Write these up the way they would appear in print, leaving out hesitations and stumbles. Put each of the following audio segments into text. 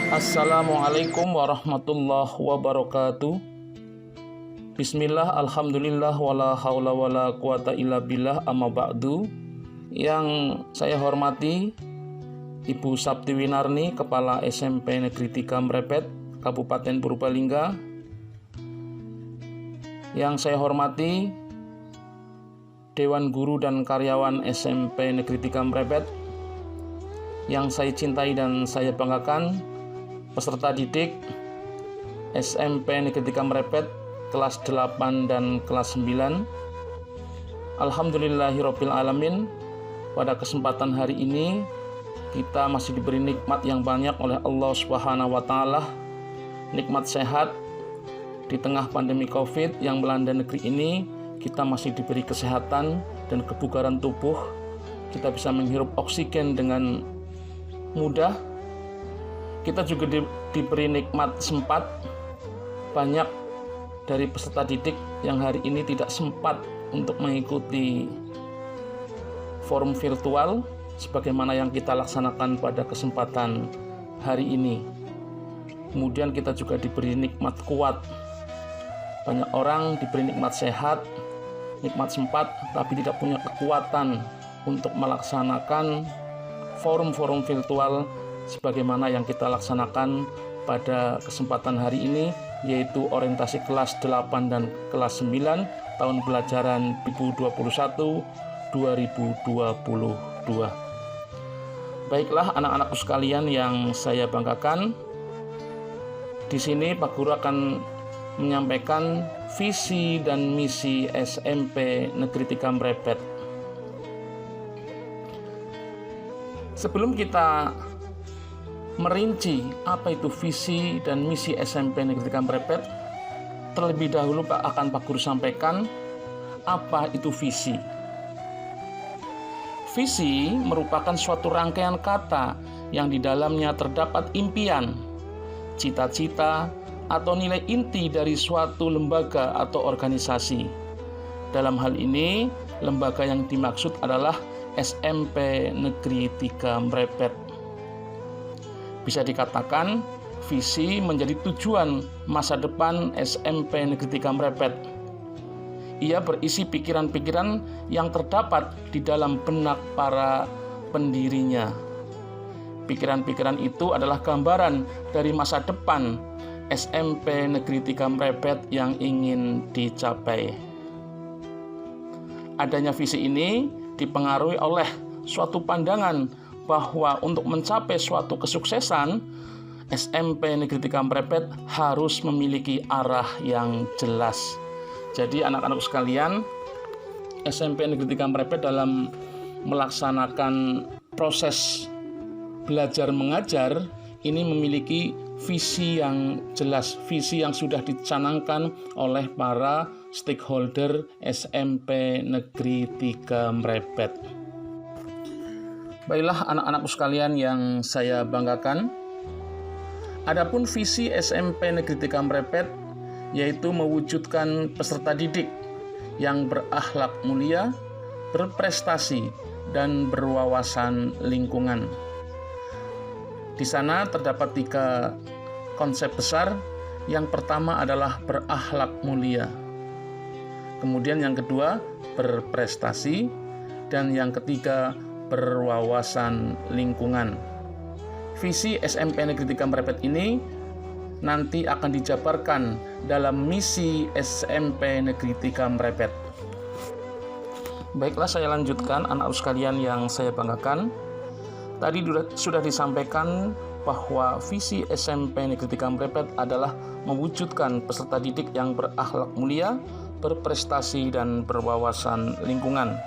Assalamualaikum warahmatullahi wabarakatuh. Bismillah, alhamdulillah, wala haula wala quwata illa billah, amma ba'du. Yang saya hormati Ibu Sapti Winarni, Kepala SMP Negeri 3 Mrepet, Kabupaten Purbalingga. Yang saya hormati Dewan Guru dan Karyawan SMP Negeri 3 Mrepet. Yang saya cintai dan saya banggakan, peserta didik SMP Negeri 3 Mrepet kelas 8 dan kelas 9. Alhamdulillahirabbil alamin. Pada kesempatan hari ini kita masih diberi nikmat yang banyak oleh Allah Subhanahu wa taala. Nikmat sehat di tengah pandemi Covid yang melanda negeri ini. Kita masih diberi kesehatan dan kebugaran tubuh. Kita bisa menghirup oksigen dengan mudah. Kita juga diberi nikmat sempat. Banyak dari peserta didik yang hari ini tidak sempat untuk mengikuti forum virtual sebagaimana yang kita laksanakan pada kesempatan hari ini. Kemudian kita juga diberi nikmat kuat. Banyak orang diberi nikmat sehat, nikmat sempat, tapi tidak punya kekuatan untuk melaksanakan forum-forum virtual sebagaimana yang kita laksanakan pada kesempatan hari ini, yaitu orientasi kelas 8 dan kelas 9 tahun pelajaran 2021-2022. Baiklah anak-anakku sekalian yang saya banggakan, di sini Pak Guru akan menyampaikan visi dan misi SMP Negeri 3 Mrepet. Sebelum kita merinci apa itu visi dan misi SMP Negeri 3 Mrepet, terlebih dahulu akan Pak Guru sampaikan apa itu visi. Visi merupakan suatu rangkaian kata yang di dalamnya terdapat impian, cita-cita, atau nilai inti dari suatu lembaga atau organisasi. Dalam hal ini, lembaga yang dimaksud adalah SMP Negeri 3 Mrepet. Bisa dikatakan, visi menjadi tujuan masa depan SMP Negeri 3 Mrepet. Ia berisi pikiran-pikiran yang terdapat di dalam benak para pendirinya. Pikiran-pikiran itu adalah gambaran dari masa depan SMP Negeri 3 Mrepet yang ingin dicapai. Adanya visi ini dipengaruhi oleh suatu pandangan bahwa untuk mencapai suatu kesuksesan, SMP Negeri 3 Mrepet harus memiliki arah yang jelas. Jadi anak-anak sekalian, SMP Negeri 3 Mrepet dalam melaksanakan proses belajar mengajar ini memiliki visi yang jelas, visi yang sudah dicanangkan oleh para stakeholder SMP Negeri 3 Mrepet. Baiklah anak-anakku sekalian yang saya banggakan, adapun visi SMP Negeri 3 Mrepet yaitu mewujudkan peserta didik yang berakhlak mulia, berprestasi, dan berwawasan lingkungan. Di sana terdapat 3 konsep besar. Yang pertama adalah berakhlak mulia. Kemudian yang kedua, berprestasi. Dan yang ketiga, berwawasan lingkungan. Visi SMP Negeri 3 Mrepet ini nanti akan dijabarkan dalam misi SMP Negeri 3 Mrepet. Baiklah, saya lanjutkan anak-anak sekalian yang saya banggakan. Tadi sudah disampaikan bahwa visi SMP Negeri 3 Mrepet adalah mewujudkan peserta didik yang berakhlak mulia, berprestasi, dan berwawasan lingkungan.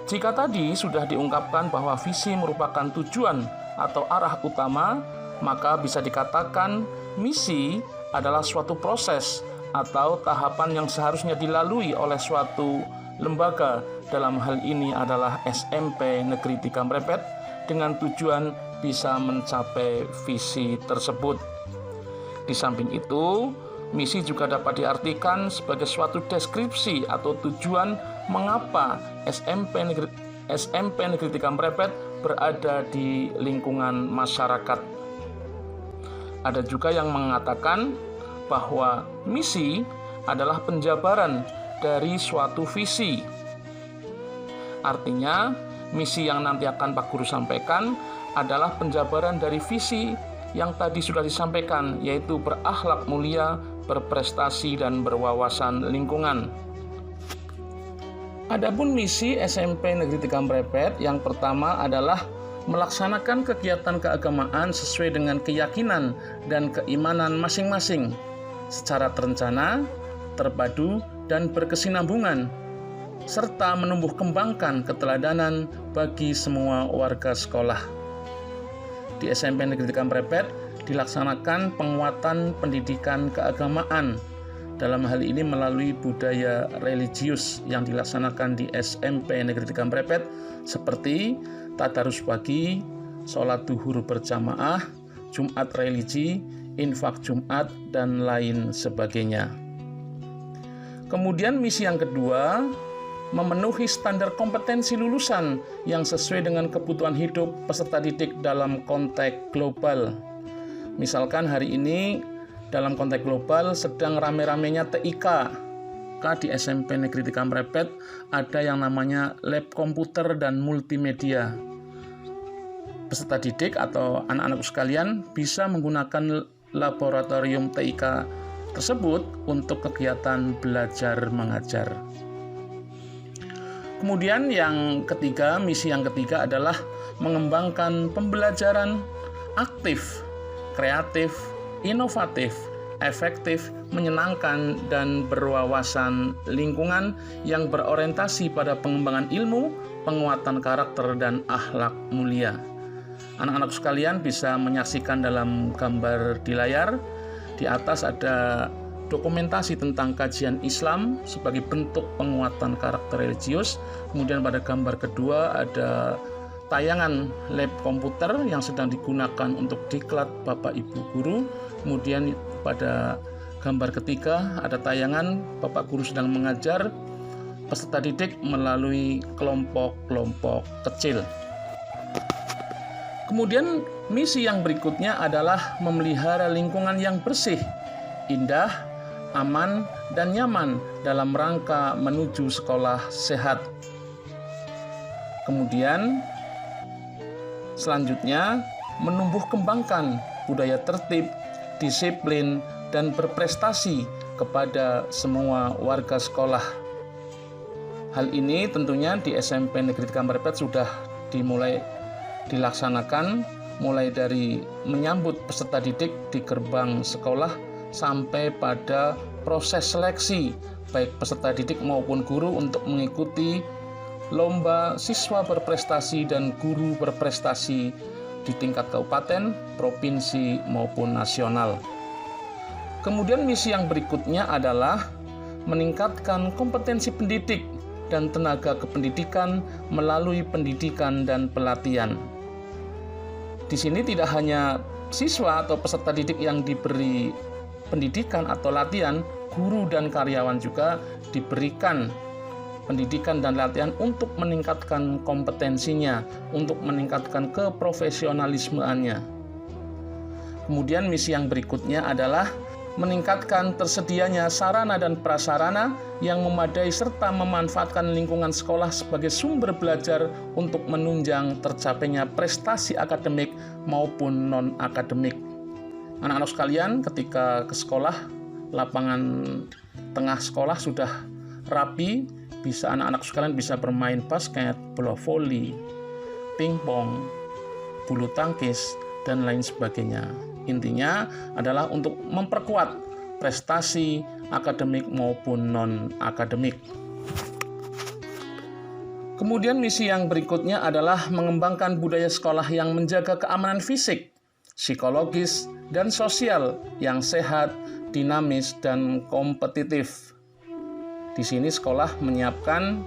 Jika tadi sudah diungkapkan bahwa visi merupakan tujuan atau arah utama, maka bisa dikatakan misi adalah suatu proses atau tahapan yang seharusnya dilalui oleh suatu lembaga. Dalam hal ini adalah SMP Negeri 3 Mrepet dengan tujuan bisa mencapai visi tersebut. Di samping itu, misi juga dapat diartikan sebagai suatu deskripsi atau tujuan mengapa SMP Negeri SMP Negeri 3 Mrepet berada di lingkungan masyarakat. Ada juga yang mengatakan bahwa misi adalah penjabaran dari suatu visi. Artinya, misi yang nanti akan Pak Guru sampaikan adalah penjabaran dari visi yang tadi sudah disampaikan, yaitu berakhlak mulia, berprestasi, dan berwawasan lingkungan. Adapun misi SMP Negeri 3 Mrepet yang pertama adalah melaksanakan kegiatan keagamaan sesuai dengan keyakinan dan keimanan masing-masing secara terencana, terpadu, dan berkesinambungan, serta menumbuh kembangkan keteladanan bagi semua warga sekolah. Di SMP Negeri 3 Mrepet dilaksanakan penguatan pendidikan keagamaan, dalam hal ini melalui budaya religius yang dilaksanakan di SMP Negeri 3 Mrepet seperti tadarus pagi, sholat duhur berjamaah, Jumat religi, infak Jumat, dan lain sebagainya. Kemudian misi yang kedua, memenuhi standar kompetensi lulusan yang sesuai dengan kebutuhan hidup peserta didik dalam konteks global. Misalkan hari ini dalam konteks global sedang rame-ramenya TIK. Di SMP Negeri 3 Mrepet ada yang namanya lab komputer dan multimedia. Peserta didik atau anak-anak sekalian bisa menggunakan laboratorium TIK tersebut untuk kegiatan belajar mengajar. Kemudian yang ketiga, misi yang ketiga adalah mengembangkan pembelajaran aktif, kreatif, inovatif, efektif, menyenangkan, dan berwawasan lingkungan yang berorientasi pada pengembangan ilmu, penguatan karakter, dan akhlak mulia. Anak-anak sekalian bisa menyaksikan dalam gambar di layar. Di atas ada dokumentasi tentang kajian Islam sebagai bentuk penguatan karakter religius. Kemudian pada gambar kedua ada tayangan lab komputer yang sedang digunakan untuk diklat Bapak Ibu guru. Kemudian pada gambar ketiga ada tayangan Bapak guru sedang mengajar peserta didik melalui kelompok-kelompok kecil. Kemudian misi yang berikutnya adalah memelihara lingkungan yang bersih, indah, aman, dan nyaman dalam rangka menuju sekolah sehat. Kemudian selanjutnya menumbuh kembangkan budaya tertib, disiplin, dan berprestasi kepada semua warga sekolah. Hal ini tentunya di SMP Negeri 3 Mrepet sudah dimulai dilaksanakan, mulai dari menyambut peserta didik di gerbang sekolah sampai pada proses seleksi baik peserta didik maupun guru untuk mengikuti lomba siswa berprestasi dan guru berprestasi di tingkat kabupaten, provinsi maupun nasional. Kemudian misi yang berikutnya adalah meningkatkan kompetensi pendidik dan tenaga kependidikan melalui pendidikan dan pelatihan. Di sini tidak hanya siswa atau peserta didik yang diberi pendidikan atau latihan, guru dan karyawan juga diberikan pendidikan dan latihan untuk meningkatkan kompetensinya, untuk meningkatkan keprofesionalismenya. Kemudian misi yang berikutnya adalah meningkatkan tersedianya sarana dan prasarana yang memadai serta memanfaatkan lingkungan sekolah sebagai sumber belajar untuk menunjang tercapainya prestasi akademik maupun non-akademik. Anak-anak sekalian, ketika ke sekolah, lapangan tengah sekolah sudah rapi, anak-anak sekalian bisa bermain basket, bola voli, pingpong, bulu tangkis, dan lain sebagainya. Intinya adalah untuk memperkuat prestasi akademik maupun non-akademik. Kemudian misi yang berikutnya adalah mengembangkan budaya sekolah yang menjaga keamanan fisik, psikologis, dan sosial yang sehat, dinamis, dan kompetitif. Di sini sekolah menyiapkan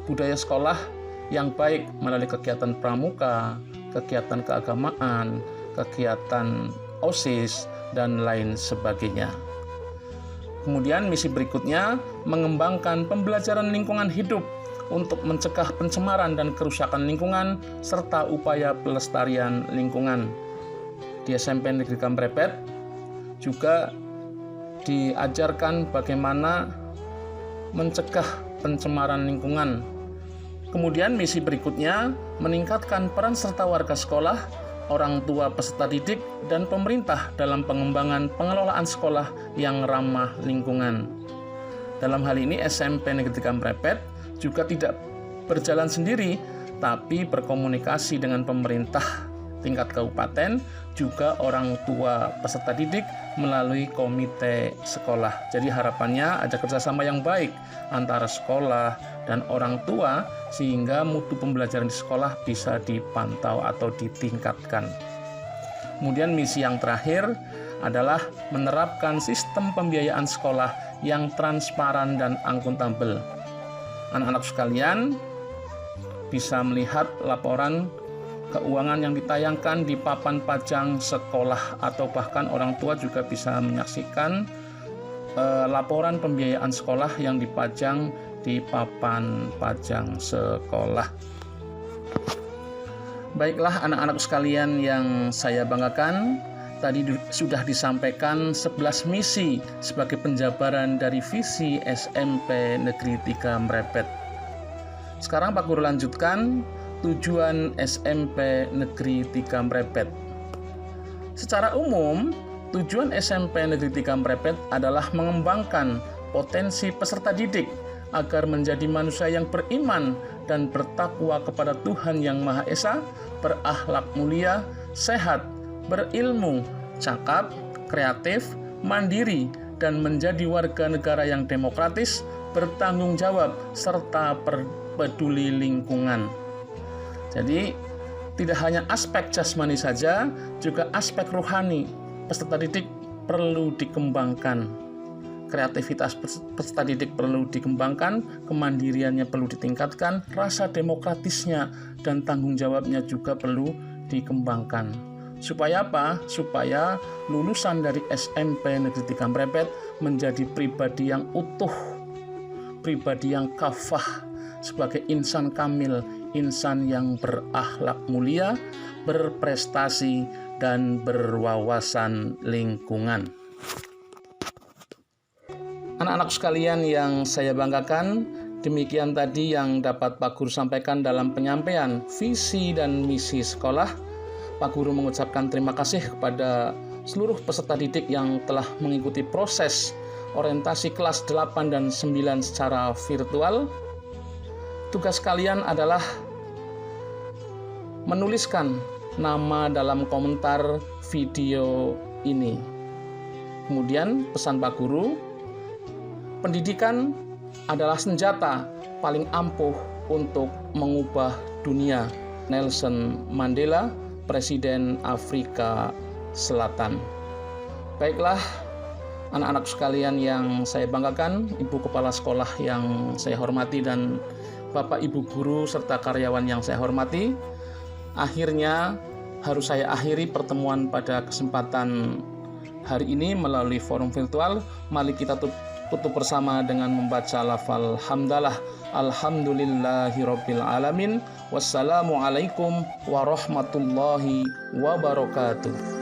budaya sekolah yang baik melalui kegiatan pramuka, kegiatan keagamaan, kegiatan OSIS, dan lain sebagainya. Kemudian misi berikutnya mengembangkan pembelajaran lingkungan hidup untuk mencegah pencemaran dan kerusakan lingkungan, serta upaya pelestarian lingkungan. Di SMP Negeri Kamprepet juga diajarkan bagaimana mencegah pencemaran lingkungan. Kemudian misi berikutnya meningkatkan peran serta warga sekolah, orang tua peserta didik, dan pemerintah dalam pengembangan pengelolaan sekolah yang ramah lingkungan. Dalam hal ini SMP Negeri Kamprepet juga tidak berjalan sendiri, tapi berkomunikasi dengan pemerintah tingkat kabupaten, juga orang tua peserta didik melalui komite sekolah. Jadi harapannya ada kerjasama yang baik antara sekolah dan orang tua sehingga mutu pembelajaran di sekolah bisa dipantau atau ditingkatkan. Kemudian misi yang terakhir adalah menerapkan sistem pembiayaan sekolah yang transparan dan akuntabel. Anak-anak sekalian bisa melihat laporan keuangan yang ditayangkan di papan pajang sekolah, atau bahkan orang tua juga bisa menyaksikan laporan pembiayaan sekolah yang dipajang di papan pajang sekolah. Baiklah anak-anak sekalian yang saya banggakan, tadi sudah disampaikan 11 misi sebagai penjabaran dari visi SMP Negeri 3 Mrepet. Sekarang Pak Guru lanjutkan tujuan SMP Negeri 3 Mrepet. Secara umum, tujuan SMP Negeri 3 Mrepet adalah mengembangkan potensi peserta didik agar menjadi manusia yang beriman dan bertakwa kepada Tuhan Yang Maha Esa, berakhlak mulia, sehat, berilmu, cakap, kreatif, mandiri, dan menjadi warga negara yang demokratis, bertanggung jawab, serta peduli lingkungan. Jadi, tidak hanya aspek jasmani saja, juga aspek rohani peserta didik perlu dikembangkan. Kreativitas peserta didik perlu dikembangkan, kemandiriannya perlu ditingkatkan, rasa demokratisnya dan tanggung jawabnya juga perlu dikembangkan. Supaya apa? Supaya lulusan dari SMP Negeri 3 Mrepet menjadi pribadi yang utuh, pribadi yang kafah, sebagai insan kamil, insan yang berakhlak mulia, berprestasi, dan berwawasan lingkungan. Anak-anak sekalian yang saya banggakan, demikian tadi yang dapat Pak Guru sampaikan dalam penyampaian visi dan misi sekolah. Pak Guru mengucapkan terima kasih kepada seluruh peserta didik yang telah mengikuti proses orientasi kelas 8 dan 9 secara virtual. Tugas kalian adalah menuliskan nama dalam komentar video ini. Kemudian pesan Pak Guru, pendidikan adalah senjata paling ampuh untuk mengubah dunia. Nelson Mandela, Presiden Afrika Selatan. Baiklah, anak-anak sekalian yang saya banggakan, Ibu Kepala Sekolah yang saya hormati, dan Bapak Ibu Guru serta karyawan yang saya hormati, akhirnya harus saya akhiri pertemuan pada kesempatan hari ini melalui forum virtual. Mari kita tutup bersama dengan membaca lafal hamdalah. Alhamdulillahirabbil alamin. Wassalamualaikum warahmatullahi wabarakatuh.